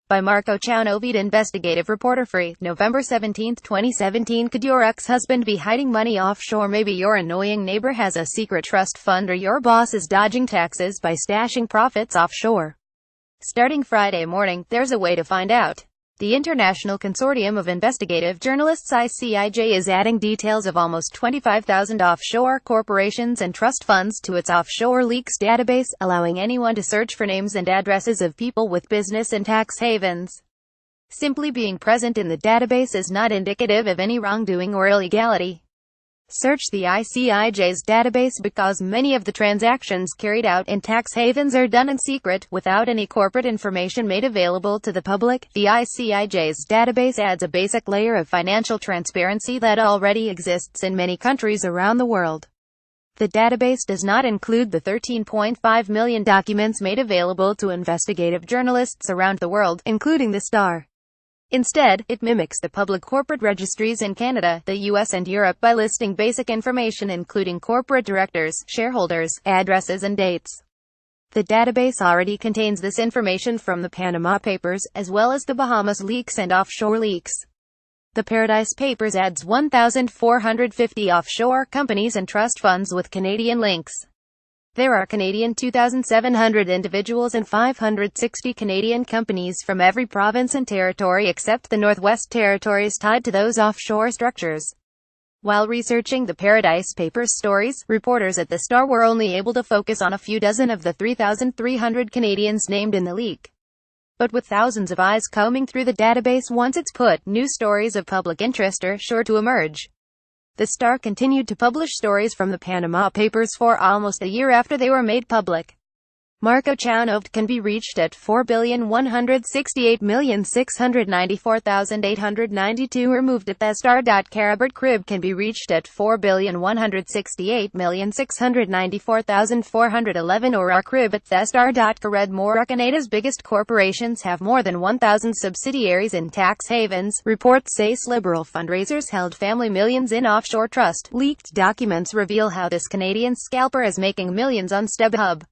By Marco Chown. OvedInvestigative. ReporterFri. November 17, 2017. Could your ex-husband be hiding money offshore? Maybe your annoying neighbor has a secret trust fund, or your boss is dodging taxes by stashing profits offshore. Starting Friday morning, there's a way to find out. The International Consortium of Investigative Journalists ICIJ is adding details of almost 25,000 offshore corporations and trust funds to its offshore leaks database, allowing anyone to search for names and addresses of people with business in tax havens. Simply being present in the database is not indicative of any wrongdoing or illegality. Search the ICIJ's database because many of the transactions carried out in tax havens are done in secret, without any corporate information made available to the public. The ICIJ's database adds a basic layer of financial transparency that already exists in many countries around the world. The database does not include the 13.5 million documents made available to investigative journalists around the world, including the Star. Instead, it mimics the public corporate registries in Canada, the US and Europe by listing basic information including corporate directors, shareholders, addresses and dates. The database already contains this information from the Panama Papers, as well as the Bahamas leaks and offshore leaks. The Paradise Papers adds 1,450 offshore companies and trust funds with Canadian links. There are Canadian 2,700 individuals and 560 Canadian companies from every province and territory except the Northwest Territories tied to those offshore structures. While researching the Paradise Papers stories, reporters at the Star were only able to focus on a few dozen of the 3,300 Canadians named in the leak. But with thousands of eyes combing through the database once it's put, new stories of public interest are sure to emerge. The Star continued to publish stories from the Panama Papers for almost a year after they were made public. Marco Chown can be reached at 4,168,694,892 or moved at thestar.ca. Robert Cribb can be reached at 4,168,694,411 or rcribb at thestar.ca. Read more. Canada's biggest corporations have more than 1,000 subsidiaries in tax havens. Reports say liberal fundraisers held family millions in offshore trust. Leaked documents reveal how this Canadian scalper is making millions on StubHub.